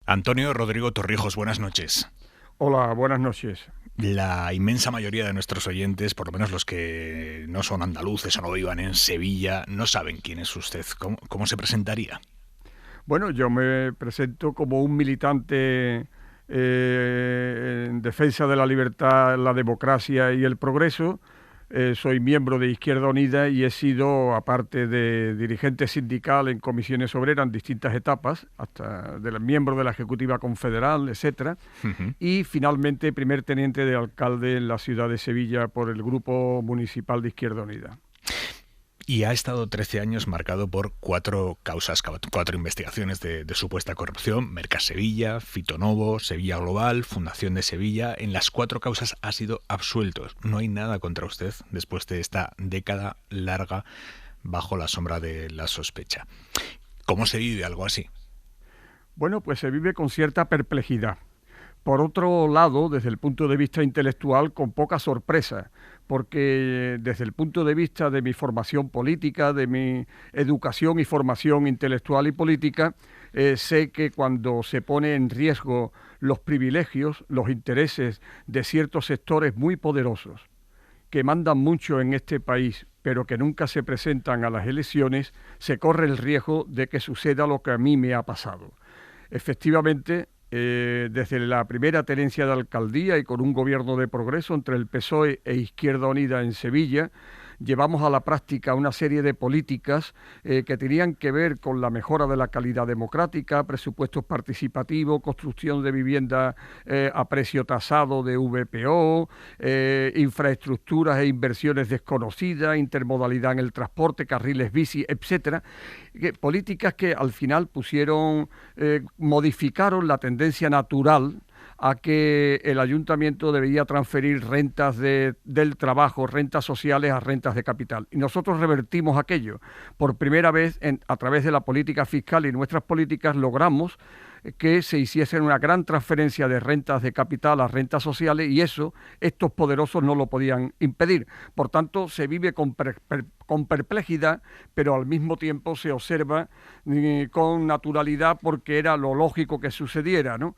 Antonio Rodrigo Torrijos, buenas noches. Hola, buenas noches. La inmensa mayoría de nuestros oyentes, por lo menos los que no son andaluces o no vivan en Sevilla, no saben quién es usted. ¿Cómo se presentaría? Bueno, yo me presento como un militante en defensa de la libertad, la democracia y el progreso. Soy miembro de Izquierda Unida y he sido, aparte de dirigente sindical en comisiones obreras en distintas etapas, hasta miembro de la Ejecutiva Confederal, etcétera, Ujú. y finalmente primer teniente de alcalde en la ciudad de Sevilla por el Grupo Municipal de Izquierda Unida. Y ha estado 13 años marcado por cuatro causas, cuatro investigaciones de supuesta corrupción: Mercas Sevilla, Fitonovo, Sevilla Global, Fundación de Sevilla. En las cuatro causas ha sido absuelto. No hay nada contra usted después de esta década larga bajo la sombra de la sospecha. ¿Cómo se vive algo así? Bueno, pues se vive con cierta perplejidad. Por otro lado, desde el punto de vista intelectual, con poca sorpresa, porque desde el punto de vista de mi formación política, de mi educación y formación intelectual y política, sé que cuando se pone en riesgo los privilegios, los intereses de ciertos sectores muy poderosos, que mandan mucho en este país, pero que nunca se presentan a las elecciones, se corre el riesgo de que suceda lo que a mí me ha pasado. Efectivamente, desde la primera tenencia de alcaldía y con un gobierno de progreso entre el PSOE e Izquierda Unida en Sevilla, llevamos a la práctica una serie de políticas que tenían que ver con la mejora de la calidad democrática, presupuestos participativos, construcción de vivienda a precio tasado de VPO, infraestructuras e inversiones desconocidas, intermodalidad en el transporte, carriles bici, etcétera. Políticas que al final modificaron la tendencia natural a que el ayuntamiento debía transferir rentas del trabajo, rentas sociales a rentas de capital. Y nosotros revertimos aquello. Por primera vez, a través de la política fiscal y nuestras políticas, logramos que se hiciese una gran transferencia de rentas de capital a rentas sociales y eso estos poderosos no lo podían impedir. Por tanto, se vive con perplejidad, pero al mismo tiempo se observa con naturalidad porque era lo lógico que sucediera, ¿no?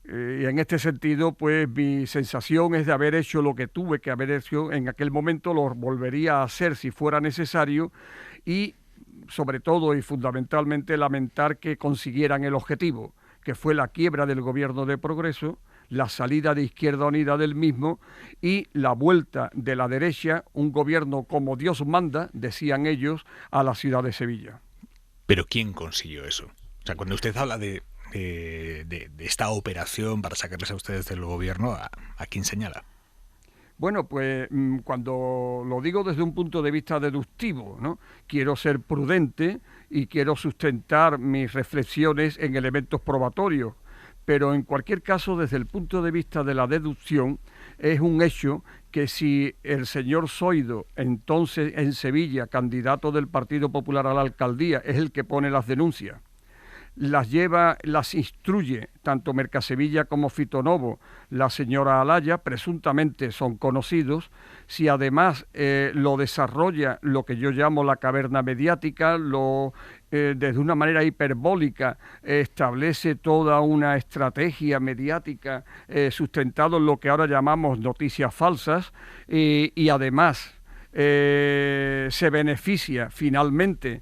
Y en este sentido, pues mi sensación es de haber hecho lo que tuve que haber hecho en aquel momento, lo volvería a hacer si fuera necesario y sobre todo y fundamentalmente lamentar que consiguieran el objetivo, que fue la quiebra del gobierno de progreso, la salida de Izquierda Unida del mismo y la vuelta de la derecha, un gobierno como Dios manda, decían ellos, a la ciudad de Sevilla. Pero ¿quién consiguió eso? O sea, cuando usted habla de esta operación para sacarles a ustedes del gobierno, ¿a quién señala? Bueno, pues cuando lo digo desde un punto de vista deductivo, ¿no? Quiero ser prudente y quiero sustentar mis reflexiones en elementos probatorios, pero en cualquier caso, desde el punto de vista de la deducción, es un hecho que si el señor Zoido, entonces en Sevilla, candidato del Partido Popular a la alcaldía, es el que pone las denuncias, las lleva, las instruye tanto Mercasevilla como Fitonovo, la señora Alaya, presuntamente son conocidos, si además lo desarrolla lo que yo llamo la caverna mediática, desde una manera hiperbólica establece toda una estrategia mediática sustentado en lo que ahora llamamos noticias falsas y además se beneficia finalmente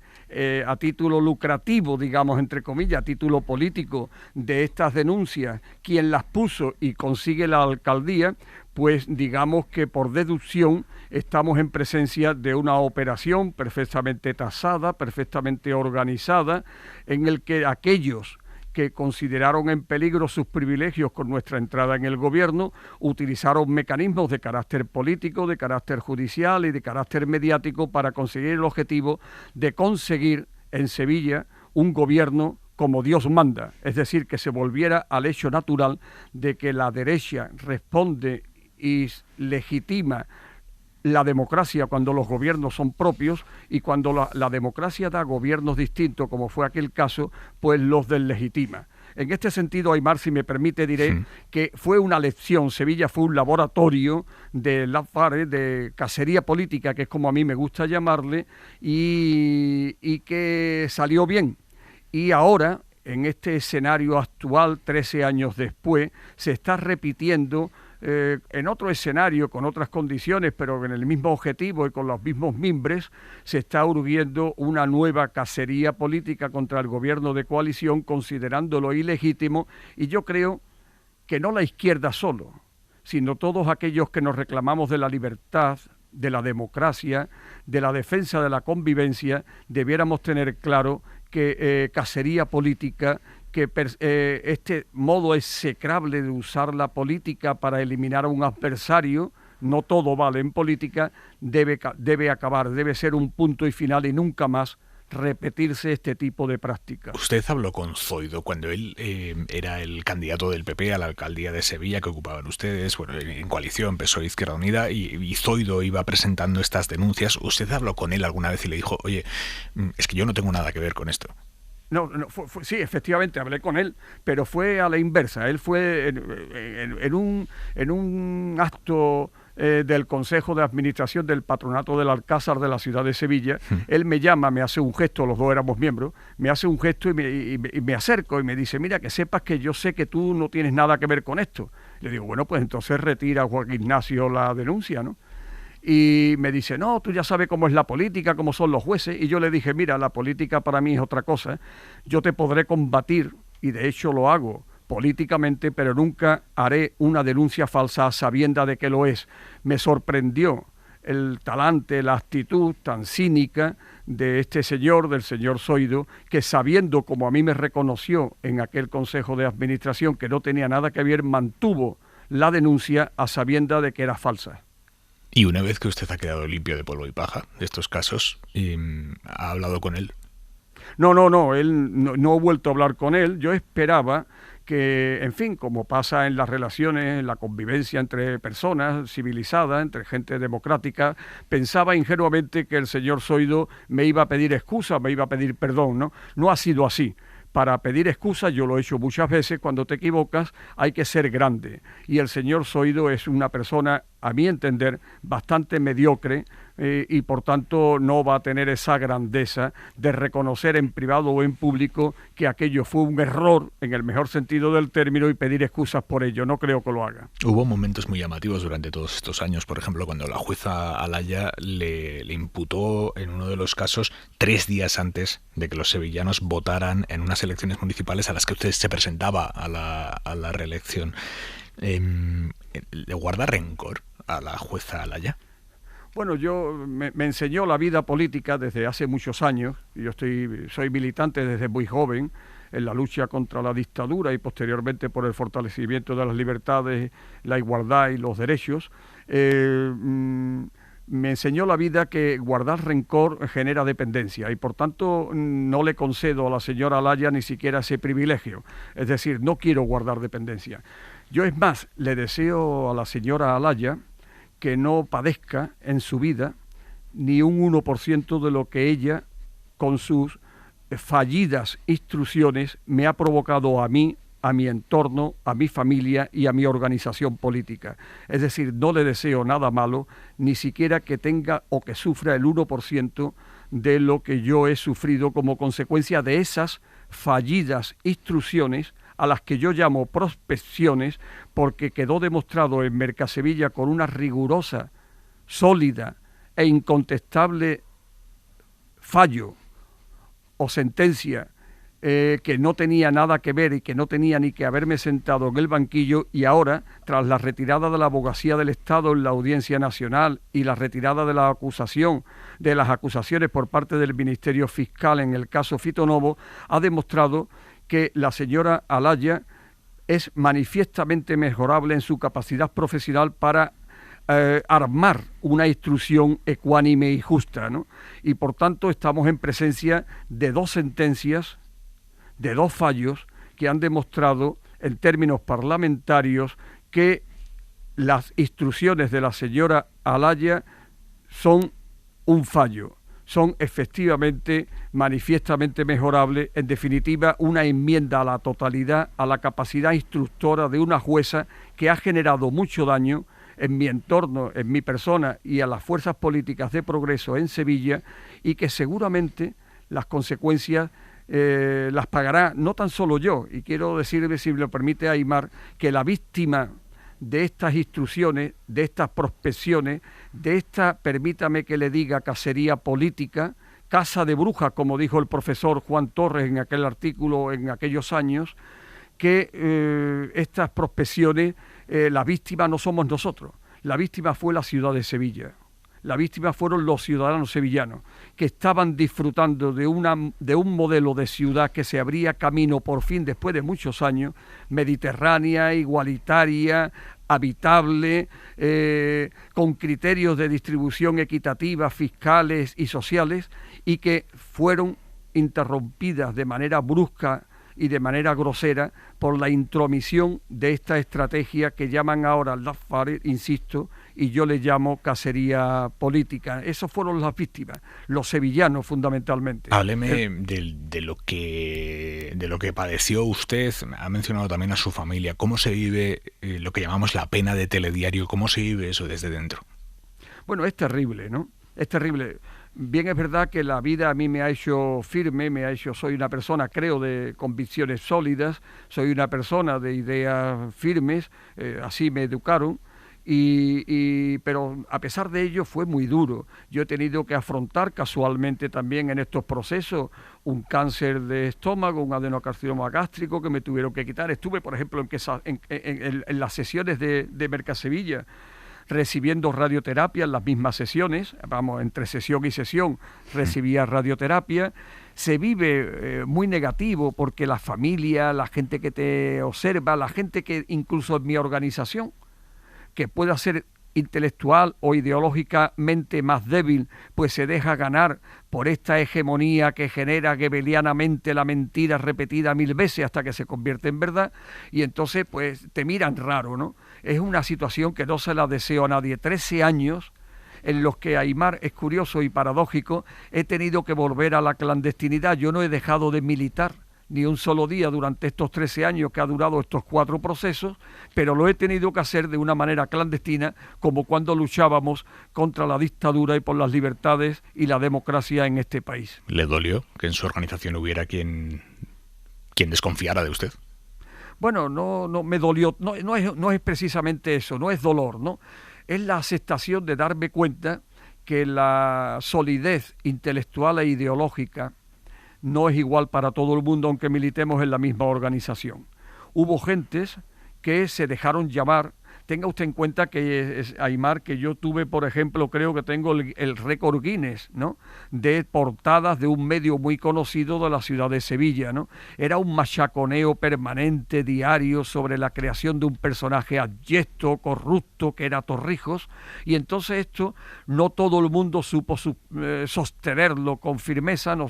a título lucrativo, digamos, entre comillas, a título político de estas denuncias, quien las puso y consigue la alcaldía, pues digamos que por deducción estamos en presencia de una operación perfectamente tasada, perfectamente organizada, en el que aquellos que consideraron en peligro sus privilegios con nuestra entrada en el gobierno, utilizaron mecanismos de carácter político, de carácter judicial y de carácter mediático para conseguir el objetivo de conseguir en Sevilla un gobierno como Dios manda, es decir, que se volviera al hecho natural de que la derecha responde y legitima la democracia cuando los gobiernos son propios y cuando la democracia da gobiernos distintos, como fue aquel caso, pues los deslegitima. En este sentido, Aymar, si me permite, diré que fue una lección. Sevilla fue un laboratorio de de cacería política, que es como a mí me gusta llamarle, y que salió bien. Y ahora en este escenario actual, 13 años después, se está repitiendo en otro escenario, con otras condiciones, pero en el mismo objetivo y con los mismos mimbres, se está urgiendo una nueva cacería política contra el gobierno de coalición, considerándolo ilegítimo, y yo creo que no la izquierda solo, sino todos aquellos que nos reclamamos de la libertad, de la democracia, de la defensa de la convivencia, debiéramos tener claro que cacería política, que este modo execrable de usar la política para eliminar a un adversario, no todo vale en política, debe acabar, debe ser un punto y final y nunca más repetirse este tipo de prácticas. Usted habló con Zoido cuando él era el candidato del PP a la alcaldía de Sevilla que ocupaban ustedes, bueno, en coalición PSOE Izquierda Unida, y Zoido iba presentando estas denuncias. ¿Usted habló con él alguna vez y le dijo, oye, es que yo no tengo nada que ver con esto? No, sí, efectivamente, hablé con él, pero fue a la inversa. Él fue en un acto del Consejo de Administración del Patronato del Alcázar de la ciudad de Sevilla. Él me llama, me hace un gesto, los dos éramos miembros, me hace un gesto y me acerco y me dice, mira, que sepas que yo sé que tú no tienes nada que ver con esto. Le digo, bueno, pues entonces retira Juan Ignacio la denuncia, ¿no? Y me dice, no, tú ya sabes cómo es la política, cómo son los jueces. Y yo le dije, mira, la política para mí es otra cosa. Yo te podré combatir, y de hecho lo hago políticamente, pero nunca haré una denuncia falsa a sabienda de que lo es. Me sorprendió el talante, la actitud tan cínica de este señor, del señor Zoido, que sabiendo, como a mí me reconoció en aquel Consejo de Administración, que no tenía nada que ver, mantuvo la denuncia a sabienda de que era falsa. Y una vez que usted ha quedado limpio de polvo y paja de estos casos, ¿ha hablado con él? No, él no he vuelto a hablar con él. Yo esperaba que, en fin, como pasa en las relaciones, en la convivencia entre personas civilizadas, entre gente democrática, pensaba ingenuamente que el señor Zoido me iba a pedir excusa, me iba a pedir perdón, ¿no? No ha sido así. Para pedir excusas, yo lo he hecho muchas veces, cuando te equivocas hay que ser grande. Y el señor Zoido es una persona, a mi entender, bastante mediocre y por tanto no va a tener esa grandeza de reconocer en privado o en público que aquello fue un error, en el mejor sentido del término, y pedir excusas por ello. No creo que lo haga. Hubo momentos muy llamativos durante todos estos años, por ejemplo, cuando la jueza Alaya le imputó en uno de los casos 3 días antes de que los sevillanos votaran en unas elecciones municipales a las que usted se presentaba a la reelección. ¿Le guarda rencor a la jueza Alaya? Bueno, me enseñó la vida política desde hace muchos años. Yo soy militante desde muy joven en la lucha contra la dictadura y posteriormente por el fortalecimiento de las libertades, la igualdad y los derechos. Me enseñó la vida que guardar rencor genera dependencia y por tanto no le concedo a la señora Alaya ni siquiera ese privilegio. Es decir, no quiero guardar dependencia. Yo, es más, le deseo a la señora Alaya que no padezca en su vida ni un 1% de lo que ella, con sus fallidas instrucciones, me ha provocado a mí, a mi entorno, a mi familia y a mi organización política. Es decir, no le deseo nada malo, ni siquiera que tenga o que sufra el 1% de lo que yo he sufrido como consecuencia de esas fallidas instrucciones, a las que yo llamo prospecciones, porque quedó demostrado en Mercasevilla con una rigurosa, sólida e incontestable fallo o sentencia que no tenía nada que ver y que no tenía ni que haberme sentado en el banquillo, y ahora, tras la retirada de la abogacía del Estado en la Audiencia Nacional y la retirada de las acusaciones por parte del Ministerio Fiscal en el caso Fitonovo, ha demostrado que la señora Alaya es manifiestamente mejorable en su capacidad profesional para armar una instrucción ecuánime y justa, ¿no? Y por tanto estamos en presencia de 2 sentencias, de 2 fallos que han demostrado en términos parlamentarios que las instrucciones de la señora Alaya son un fallo, son efectivamente manifiestamente mejorables, en definitiva una enmienda a la totalidad, a la capacidad instructora de una jueza que ha generado mucho daño en mi entorno, en mi persona y a las fuerzas políticas de progreso en Sevilla, y que seguramente las consecuencias las pagará no tan solo yo, y quiero decirle, si me lo permite Aimar, que la víctima de estas instrucciones, de estas prospecciones, de esta, permítame que le diga, cacería política, casa de brujas, como dijo el profesor Juan Torres en aquel artículo en aquellos años, que estas prospecciones, la víctima no somos nosotros, la víctima fue la ciudad de Sevilla. La víctima fueron los ciudadanos sevillanos, que estaban disfrutando de un modelo de ciudad que se abría camino por fin después de muchos años, mediterránea, igualitaria, habitable, con criterios de distribución equitativa, fiscales y sociales, y que fueron interrumpidas de manera brusca y de manera grosera por la intromisión de esta estrategia que llaman ahora Lafare, insisto, y yo le llamo cacería política. Esos fueron las víctimas, los sevillanos fundamentalmente. Hábleme de lo que padeció usted. Ha mencionado también a su familia. ¿Cómo se vive lo que llamamos la pena de telediario? ¿Cómo se vive eso desde dentro? Bueno, es terrible, ¿no? Es terrible. Bien, es verdad que la vida a mí me ha hecho firme, soy una persona, creo, de convicciones sólidas, soy una persona de ideas firmes, así me educaron, pero a pesar de ello fue muy duro. Yo he tenido que afrontar casualmente también en estos procesos un cáncer de estómago, un adenocarcinoma gástrico que me tuvieron que quitar. Estuve, por ejemplo, en las sesiones de Mercasevilla, recibiendo radioterapia en las mismas sesiones, vamos, entre sesión y sesión recibía radioterapia. Se vive muy negativo porque la familia, la gente que te observa, la gente que incluso en mi organización, que pueda ser intelectual o ideológicamente más débil, pues se deja ganar por esta hegemonía que genera goebbelianamente la mentira repetida 1000 veces hasta que se convierte en verdad, y entonces pues te miran raro, ¿no? Es una situación que no se la deseo a nadie. 13 años en los que, Aimar, es curioso y paradójico, he tenido que volver a la clandestinidad. Yo no he dejado de militar ni un solo día durante estos 13 años que ha durado estos 4 procesos, pero lo he tenido que hacer de una manera clandestina, como cuando luchábamos contra la dictadura y por las libertades y la democracia en este país. ¿Le dolió que en su organización hubiera quien desconfiara de usted? Bueno, no me dolió, no es precisamente eso, no es dolor, ¿no? Es la aceptación de darme cuenta que la solidez intelectual e ideológica no es igual para todo el mundo, aunque militemos en la misma organización. Hubo gentes que se dejaron llamar. Tenga usted en cuenta que, Aimar, que yo tuve, por ejemplo, creo que tengo el récord Guinness, ¿no?, de portadas de un medio muy conocido de la ciudad de Sevilla, ¿no? Era un machaconeo permanente, diario, sobre la creación de un personaje abyecto, corrupto, que era Torrijos, y entonces esto no todo el mundo supo sostenerlo con firmeza, no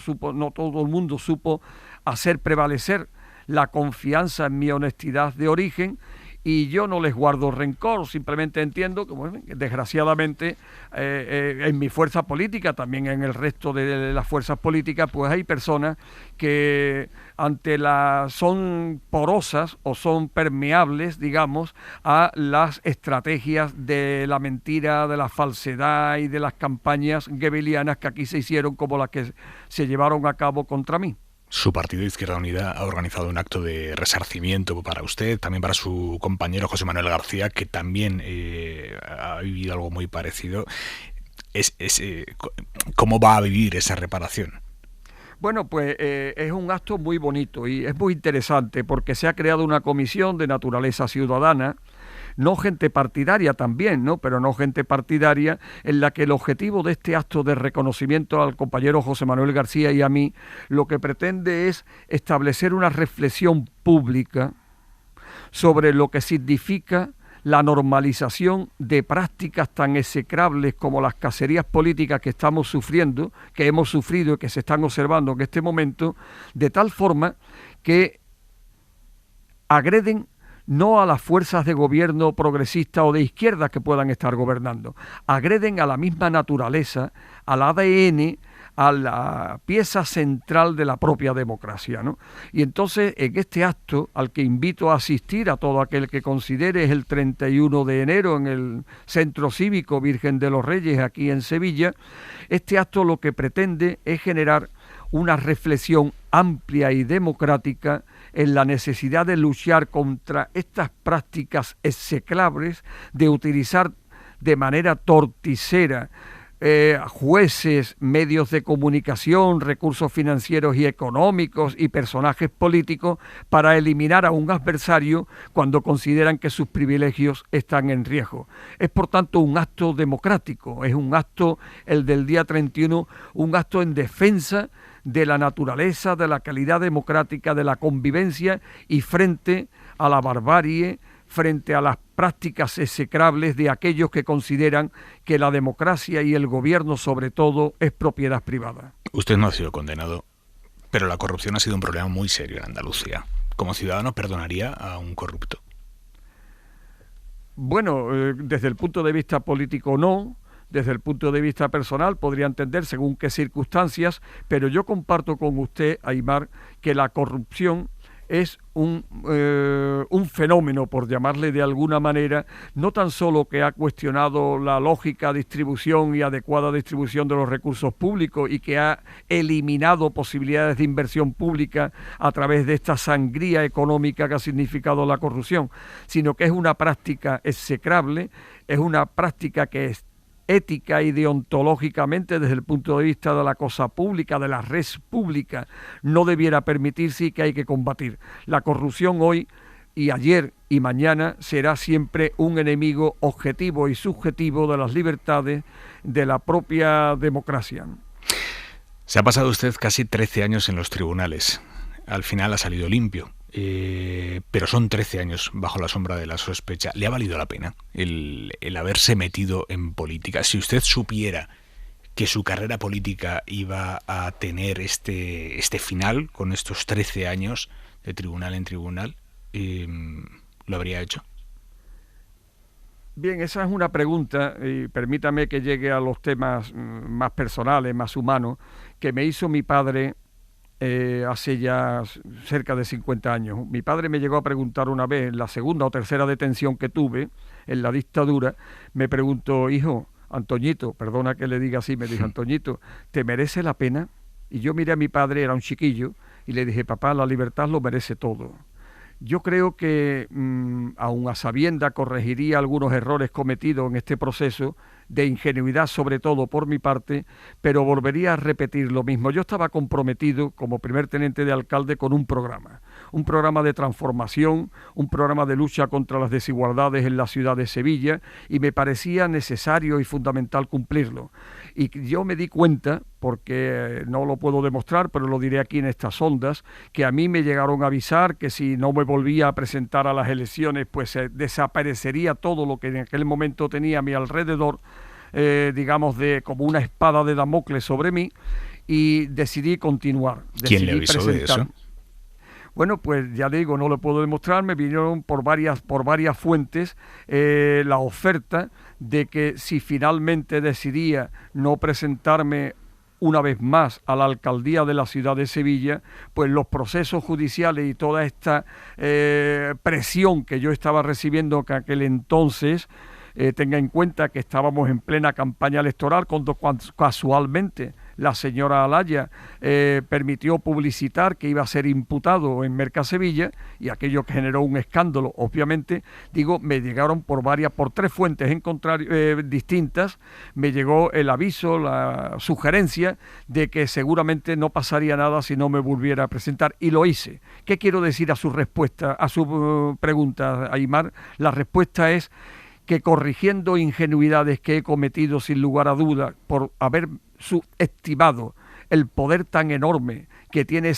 todo el mundo supo hacer prevalecer la confianza en mi honestidad de origen. Y yo no les guardo rencor, simplemente entiendo que, bueno, desgraciadamente en mi fuerza política, también en el resto de las fuerzas políticas, pues hay personas que son porosas o son permeables, digamos, a las estrategias de la mentira, de la falsedad y de las campañas goebbelianas que aquí se hicieron, como las que se llevaron a cabo contra mí. Su partido Izquierda Unida ha organizado un acto de resarcimiento para usted, también para su compañero José Manuel García, que también ha vivido algo muy parecido. ¿Cómo va a vivir esa reparación? Bueno, pues es un acto muy bonito y es muy interesante porque se ha creado una comisión de naturaleza ciudadana, no gente partidaria también, ¿no?, pero no gente partidaria, en la que el objetivo de este acto de reconocimiento al compañero José Manuel García y a mí, lo que pretende es establecer una reflexión pública sobre lo que significa la normalización de prácticas tan execrables como las cacerías políticas que estamos sufriendo, que hemos sufrido y que se están observando en este momento, de tal forma que agreden no a las fuerzas de gobierno progresista o de izquierda que puedan estar gobernando, agreden a la misma naturaleza, al ADN, a la pieza central de la propia democracia, ¿no? Y entonces, en este acto, al que invito a asistir a todo aquel que considere, es el 31 de enero en el Centro Cívico Virgen de los Reyes, aquí en Sevilla, este acto lo que pretende es generar una reflexión amplia y democrática en la necesidad de luchar contra estas prácticas execrables de utilizar de manera torticera jueces, medios de comunicación, recursos financieros y económicos y personajes políticos para eliminar a un adversario cuando consideran que sus privilegios están en riesgo. Es por tanto un acto democrático, es un acto, el del día 31, un acto en defensa de la naturaleza, de la calidad democrática, de la convivencia y frente a la barbarie, frente a las prácticas execrables de aquellos que consideran que la democracia y el gobierno, sobre todo, es propiedad privada. Usted no ha sido condenado, pero la corrupción ha sido un problema muy serio en Andalucía. ¿Como ciudadano perdonaría a un corrupto? Bueno, desde el punto de vista político no. Desde el punto de vista personal podría entender según qué circunstancias, pero yo comparto con usted, Aymar, que la corrupción es un fenómeno, por llamarle de alguna manera, no tan solo que ha cuestionado la lógica distribución y adecuada distribución de los recursos públicos y que ha eliminado posibilidades de inversión pública a través de esta sangría económica que ha significado la corrupción, sino que es una práctica execrable, es una práctica que es ética y deontológicamente desde el punto de vista de la cosa pública, de la res pública, no debiera permitirse y que hay que combatir. La corrupción hoy y ayer y mañana será siempre un enemigo objetivo y subjetivo de las libertades de la propia democracia. Se ha pasado usted casi 13 años en los tribunales. Al final ha salido limpio. Pero son 13 años bajo la sombra de la sospecha. ¿Le ha valido la pena el haberse metido en política? Si usted supiera que su carrera política iba a tener este final con estos 13 años de tribunal en tribunal, ¿lo habría hecho? Bien, esa es una pregunta, y permítame que llegue a los temas más personales, más humanos, que me hizo mi padre hace ya cerca de 50 años. Mi padre me llegó a preguntar una vez, en la segunda o tercera detención que tuve en la dictadura, me preguntó: hijo, Antoñito, perdona que le diga así, me dijo: Antoñito, ¿te merece la pena? Y yo miré a mi padre, era un chiquillo, y le dije: papá, la libertad lo merece todo. Yo creo que, aun a sabienda, corregiría algunos errores cometidos en este proceso, de ingenuidad sobre todo por mi parte, pero volvería a repetir lo mismo. Yo estaba comprometido como primer teniente de alcalde con un programa de transformación, un programa de lucha contra las desigualdades en la ciudad de Sevilla, y me parecía necesario y fundamental cumplirlo. Y yo me di cuenta, porque no lo puedo demostrar, pero lo diré aquí en estas ondas, que a mí me llegaron a avisar que si no me volvía a presentar a las elecciones, pues desaparecería todo lo que en aquel momento tenía a mi alrededor, digamos, como una espada de Damocles sobre mí, y decidí continuar. ¿Quién le avisó de eso? Bueno, pues ya digo, no lo puedo demostrar, me vinieron por varias fuentes la oferta de que si finalmente decidía no presentarme una vez más a la alcaldía de la ciudad de Sevilla, pues los procesos judiciales y toda esta presión que yo estaba recibiendo en aquel entonces, tenga en cuenta que estábamos en plena campaña electoral cuando casualmente la señora Alaya permitió publicitar que iba a ser imputado en Mercasevilla, y aquello que generó un escándalo, obviamente, digo, me llegaron por tres fuentes distintas, me llegó el aviso, la sugerencia de que seguramente no pasaría nada si no me volviera a presentar, y lo hice. ¿Qué quiero decir a su respuesta, a su pregunta, Aymar? La respuesta es que, corrigiendo ingenuidades que he cometido sin lugar a duda por haber subestimado el poder tan enorme que tiene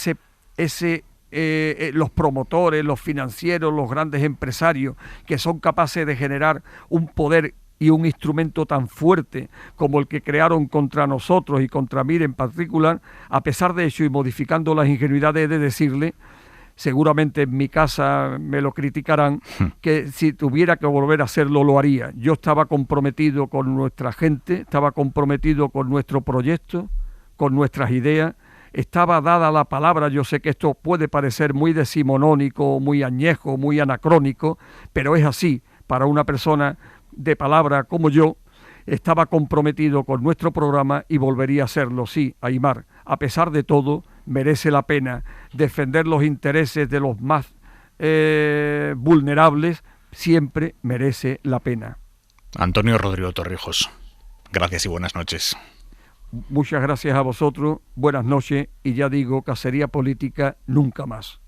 los promotores, los financieros, los grandes empresarios, que son capaces de generar un poder y un instrumento tan fuerte como el que crearon contra nosotros y contra mí en particular, a pesar de eso y modificando las ingenuidades, de decirle, seguramente en mi casa me lo criticarán, que si tuviera que volver a hacerlo lo haría. Yo estaba comprometido con nuestra gente, estaba comprometido con nuestro proyecto, con nuestras ideas, estaba dada la palabra. Yo sé que esto puede parecer muy decimonónico, muy añejo, muy anacrónico, pero es así para una persona de palabra como yo, estaba comprometido con nuestro programa y volvería a serlo. Sí, Aimar, a pesar de todo, merece la pena defender los intereses de los más vulnerables, siempre merece la pena. Antonio Rodrigo Torrijos, gracias y buenas noches. Muchas gracias a vosotros, buenas noches y ya digo, cacería política nunca más.